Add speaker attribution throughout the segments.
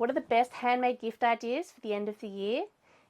Speaker 1: What are the best handmade gift ideas for the end of the year?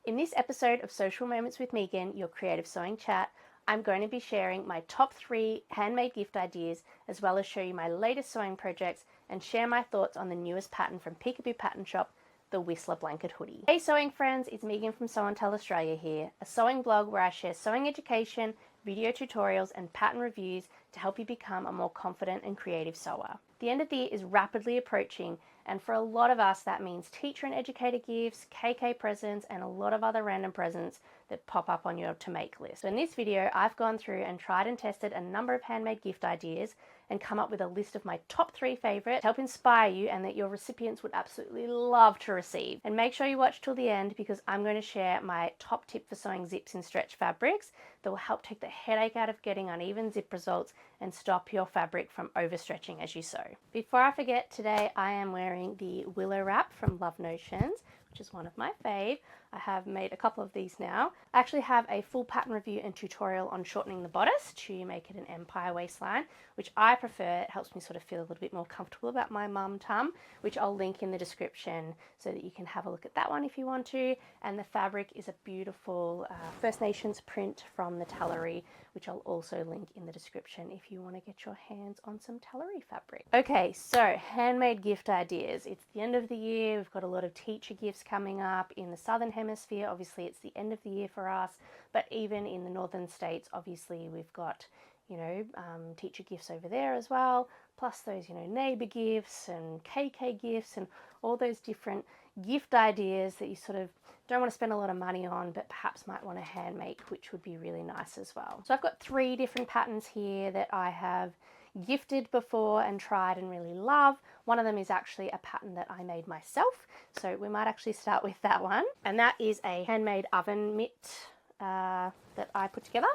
Speaker 1: In this episode of Social Moments with Megan, your creative sewing chat, I'm going to be sharing my top 3 handmade gift ideas, as well as show you my latest sewing projects and share my thoughts on the newest pattern from Peekaboo Pattern Shop, the Whistler Blanket Hoodie. Hey sewing friends, it's Megan from Sew and Tell Australia here, a sewing blog where I share sewing education, video tutorials and pattern reviews to help you become a more confident and creative sewer. The end of the year is rapidly approaching, and for a lot of us that means teacher and educator gifts, KK presents and a lot of other random presents that pop up on your to make list. So in this video I've gone through and tried and tested a number of handmade gift ideas and come up with a list of my top 3 favourites to help inspire you and that your recipients would absolutely love to receive. And make sure you watch till the end because I'm going to share my top tip for sewing zips in stretch fabrics that will help take the headache out of getting uneven zip results and stop your fabric from overstretching as you sew. Before I forget, today I am wearing the Willow Wrap from Love Notions, which is one of my fave. I have made a couple of these now. I actually have a full pattern review and tutorial on shortening the bodice to make it an empire waistline, which I prefer. It helps me sort of feel a little bit more comfortable about my mum tum, which I'll link in the description so that you can have a look at that one if you want to. And the fabric is a beautiful First Nations print from the Tallery, which I'll also link in the description if you want to get your hands on some Tallery fabric. Okay, so handmade gift ideas. It's the end of the year. We've got a lot of teacher gifts coming up in the Southern Hemisphere. Obviously, it's the end of the year for us, but even in the Northern States, obviously, we've got, teacher gifts over there as well, plus those, neighbor gifts and KK gifts and all those different gift ideas that you sort of don't want to spend a lot of money on, but perhaps might want to hand make, which would be really nice as well. So I've got 3 different patterns here that I have gifted before and tried and really love. One of them is actually a pattern that I made myself, so we might actually start with that one. And that is a handmade oven mitt that I put together.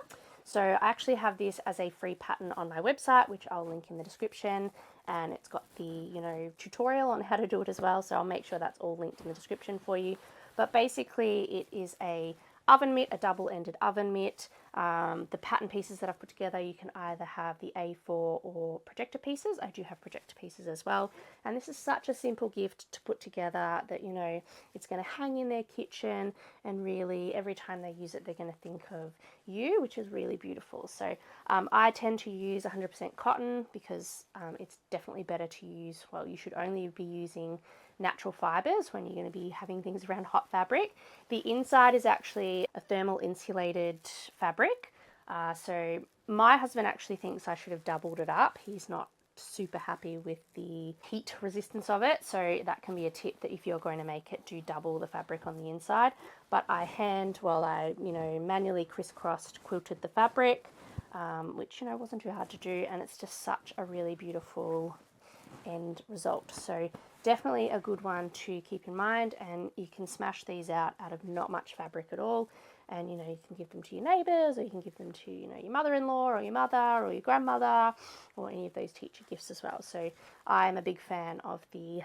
Speaker 1: So I actually have this as a free pattern on my website, which I'll link in the description, and it's got the tutorial on how to do it as well, so I'll make sure that's all linked in the description for you. But basically it is a oven mitt, a double-ended oven mitt. The pattern pieces that I've put together, you can either have the A4 or projector pieces. I do have projector pieces as well. And this is such a simple gift to put together that, it's going to hang in their kitchen, and really every time they use it, they're going to think of you, which is really beautiful. So I tend to use 100% cotton because it's definitely better to use, well, you should only be using natural fibers when you're going to be having things around hot fabric. The inside is actually a thermal insulated fabric. So my husband actually thinks I should have doubled it up. He's not super happy with the heat resistance of it, so that can be a tip that if you're going to make it, do double the fabric on the inside. But I manually crisscrossed quilted the fabric, which wasn't too hard to do, and it's just such a really beautiful end result. So definitely a good one to keep in mind, and you can smash these out of not much fabric at all, and you can give them to your neighbors, or you can give them to your mother-in-law or your mother or your grandmother, or any of those teacher gifts as well. So I'm a big fan of the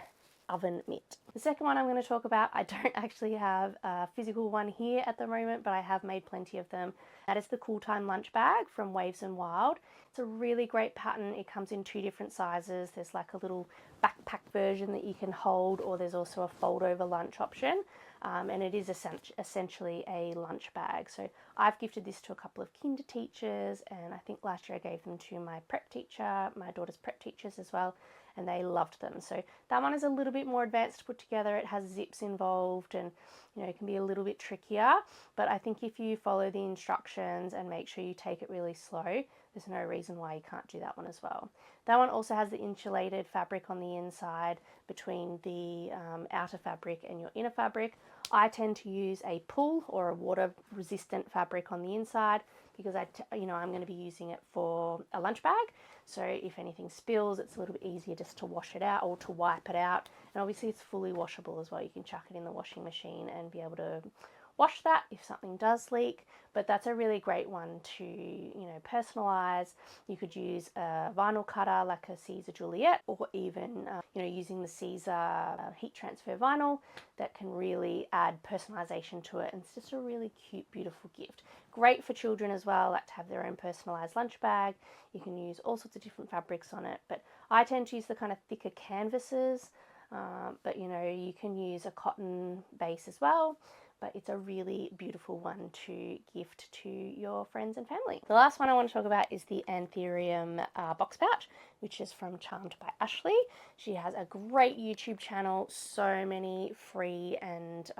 Speaker 1: oven mitt. The second one I'm going to talk about, I don't actually have a physical one here at the moment, but I have made plenty of them. That is the Cool Time lunch bag from Waves and Wild. It's a really great pattern. It comes in 2 different sizes. There's like a little backpack version that you can hold, or there's also a fold over lunch option. And it is essentially a lunch bag. So I've gifted this to a couple of kinder teachers, and I think last year I gave them to my prep teacher, my daughter's prep teachers as well, and they loved them. So that one is a little bit more advanced to put together. It has zips involved, and it can be a little bit trickier, but I think if you follow the instructions and make sure you take it really slow, there's no reason why you can't do that one as well. That one also has the insulated fabric on the inside between the outer fabric and your inner fabric. I tend to use a pull or a water resistant fabric on the inside because I'm going to be using it for a lunch bag. So if anything spills, it's a little bit easier just to wash it out or to wipe it out. And obviously it's fully washable as well. You can chuck it in the washing machine and be able to wash that if something does leak. But that's a really great one to personalize. You could use a vinyl cutter like a Caesar Juliet, or even using the Caesar heat transfer vinyl that can really add personalization to it, and it's just a really cute, beautiful gift. Great for children as well, like to have their own personalized lunch bag. You can use all sorts of different fabrics on it, but I tend to use the kind of thicker canvases but you know, you can use a cotton base as well, but it's a really beautiful one to gift to your friends and family. The last one I want to talk about is the Anthurium box pouch, which is from Charmed by Ashley. She has a great YouTube channel, so many free and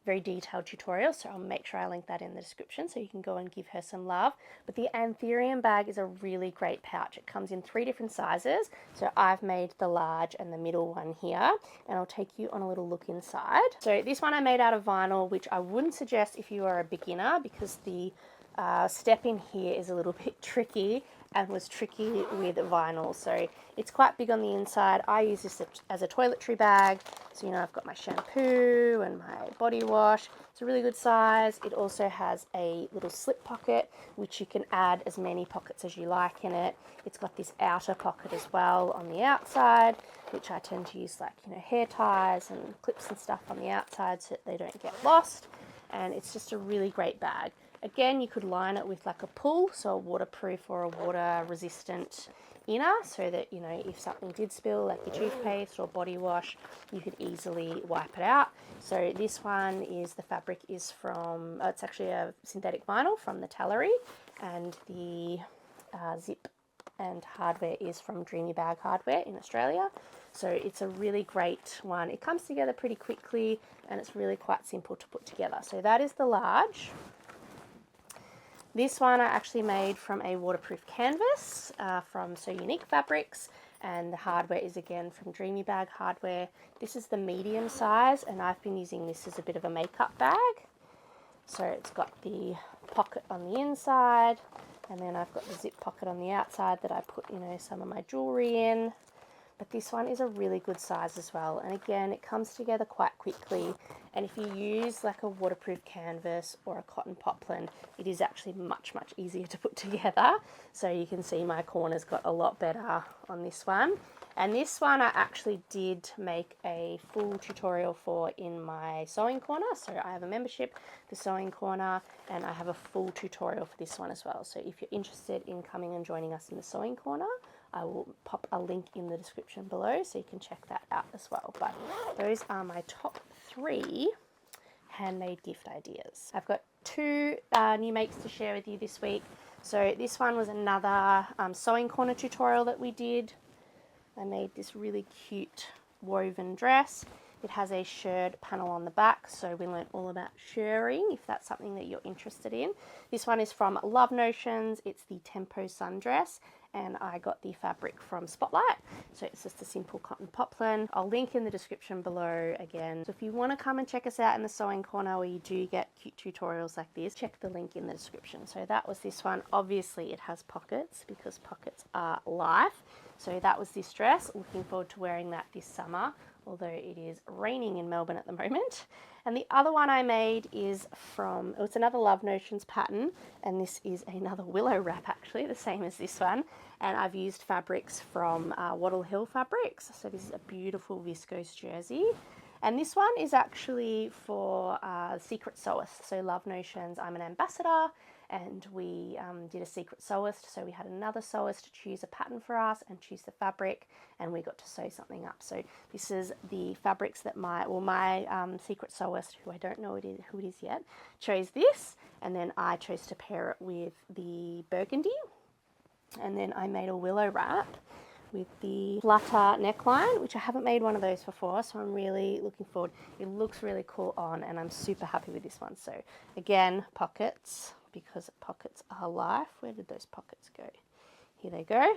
Speaker 1: very detailed tutorials, so I'll make sure I link that in the description so you can go and give her some love. But the Anthurium bag is a really great pouch. It comes in 3 different sizes, so I've made the large and the middle one here, and I'll take you on a little look inside. So this one I made out of vinyl, which I wouldn't suggest if you are a beginner, because the step in here is a little bit tricky and was tricky with vinyl. So it's quite big on the inside. I use this as a toiletry bag. So, you know, I've got my shampoo and my body wash. It's a really good size. It also has a little slip pocket, which you can add as many pockets as you like in it. It's got this outer pocket as well on the outside, which I tend to use, like, you know, hair ties and clips and stuff on the outside so that they don't get lost. And it's just a really great bag. Again, you could line it with like a pull, so a waterproof or a water resistant inner, so that, you know, if something did spill, like your toothpaste or body wash, you could easily wipe it out. So this one is, the fabric is from, it's actually a synthetic vinyl from the Tallery, and the zip and hardware is from Dreamy Bag Hardware in Australia. So it's a really great one. It comes together pretty quickly and it's really quite simple to put together. So that is the large. This one I actually made from a waterproof canvas from So Unique Fabrics, and the hardware is again from Dreamy Bag Hardware. This is the medium size, and I've been using this as a bit of a makeup bag. So it's got the pocket on the inside, and then I've got the zip pocket on the outside that I put, you know, some of my jewelry in. But this one is a really good size as well, and again, it comes together quite quickly. And if you use like a waterproof canvas or a cotton poplin, it is actually much easier to put together. So you can see my corners got a lot better on this one. And this one I actually did make a full tutorial for in my sewing corner. So I have a membership, the sewing corner, and I have a full tutorial for this one as well. So if you're interested in coming and joining us in the sewing corner, I will pop a link in the description below so you can check that out as well. But those are my top 3 handmade gift ideas. I've got 2 new makes to share with you this week. So this one was another sewing corner tutorial that we did. I made this really cute woven dress. It has a shirred panel on the back, so we learnt all about shirring if that's something that you're interested in. This one is from Love Notions. It's the Tempo Sundress, and I got the fabric from Spotlight. So it's just a simple cotton poplin. I'll link in the description below again. So if you want to come and check us out in the sewing corner where you do get cute tutorials like this, check the link in the description. So that was this one. Obviously it has pockets because pockets are life. So that was this dress. Looking forward to wearing that this summer, although it is raining in Melbourne at the moment. And the other one I made is from, it's another Love Notions pattern, and this is another willow wrap actually, the same as this one. And I've used fabrics from Wattle Hill Fabrics. So this is a beautiful viscose jersey. And this one is actually for Secret Sewist. So Love Notions, I'm an ambassador, and we did a Secret Sewist. So we had another sewist to choose a pattern for us and choose the fabric, and we got to sew something up. So this is the fabrics that my Secret Sewist, who I don't know who it is yet, chose this, and then I chose to pair it with the burgundy. And then I made a willow wrap with the flutter neckline, which I haven't made one of those before, so I'm really looking forward. It looks really cool on, and I'm super happy with this one. So again, pockets, because pockets are life. Where did those pockets go? Here they go.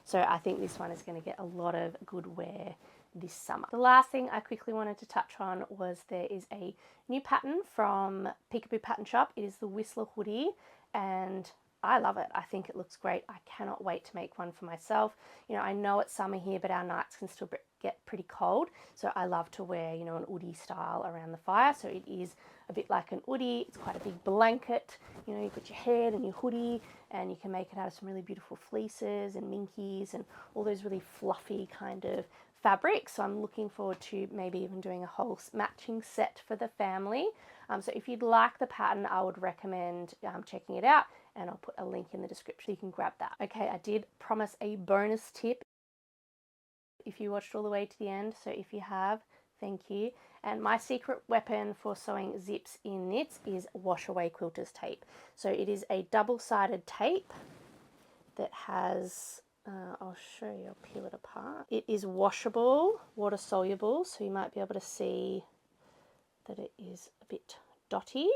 Speaker 1: So I think this one is going to get a lot of good wear this summer. The last thing I quickly wanted to touch on was there is a new pattern from Peekaboo Pattern Shop. It is the Whistler hoodie, and I love it. I think it looks great. I cannot wait to make one for myself. You know, I know it's summer here, but our nights can still get pretty cold. So I love to wear, you know, an hoodie style around the fire. So it is a bit like an hoodie. It's quite a big blanket. You know, you put your head and your hoodie, and you can make it out of some really beautiful fleeces and minkies and all those really fluffy kind of fabrics. So I'm looking forward to maybe even doing a whole matching set for the family. So if you'd like the pattern, I would recommend checking it out, and I'll put a link in the description. You can grab that. Okay, I did promise a bonus tip if you watched all the way to the end. So if you have, thank you. And my secret weapon for sewing zips in knits is wash away quilters tape. So it is a double-sided tape that has, I'll show you, I'll peel it apart. It is washable, water soluble, so you might be able to see that it is a bit dotty.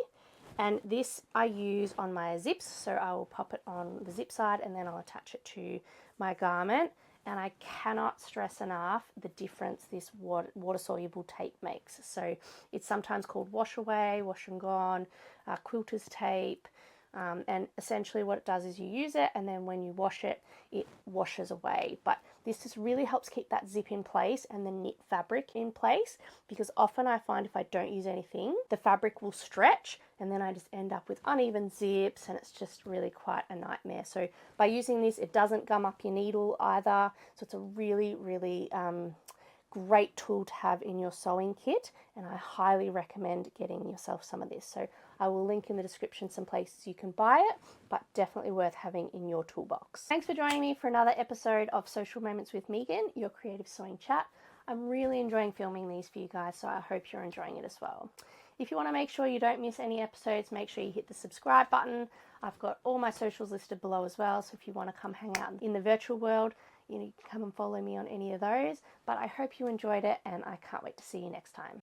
Speaker 1: And this I use on my zips, so I will pop it on the zip side and then I'll attach it to my garment. And I cannot stress enough the difference this water-soluble tape makes. So it's sometimes called wash away, wash and gone, quilter's tape. And essentially what it does is you use it and then when you wash it, it washes away. But this just really helps keep that zip in place and the knit fabric in place, because often I find if I don't use anything, the fabric will stretch and then I just end up with uneven zips and it's just really quite a nightmare. So by using this, it doesn't gum up your needle either. So it's a really, really great tool to have in your sewing kit, and I highly recommend getting yourself some of this. So I will link in the description some places you can buy it, but definitely worth having in your toolbox. Thanks for joining me for another episode of Social Moments with Megan, your creative sewing chat. I'm really enjoying filming these for you guys, so I hope you're enjoying it as well. If you want to make sure you don't miss any episodes, make sure you hit the subscribe button. I've got all my socials listed below as well, so if you want to come hang out in the virtual world, you can come and follow me on any of those. But I hope you enjoyed it and I can't wait to see you next time.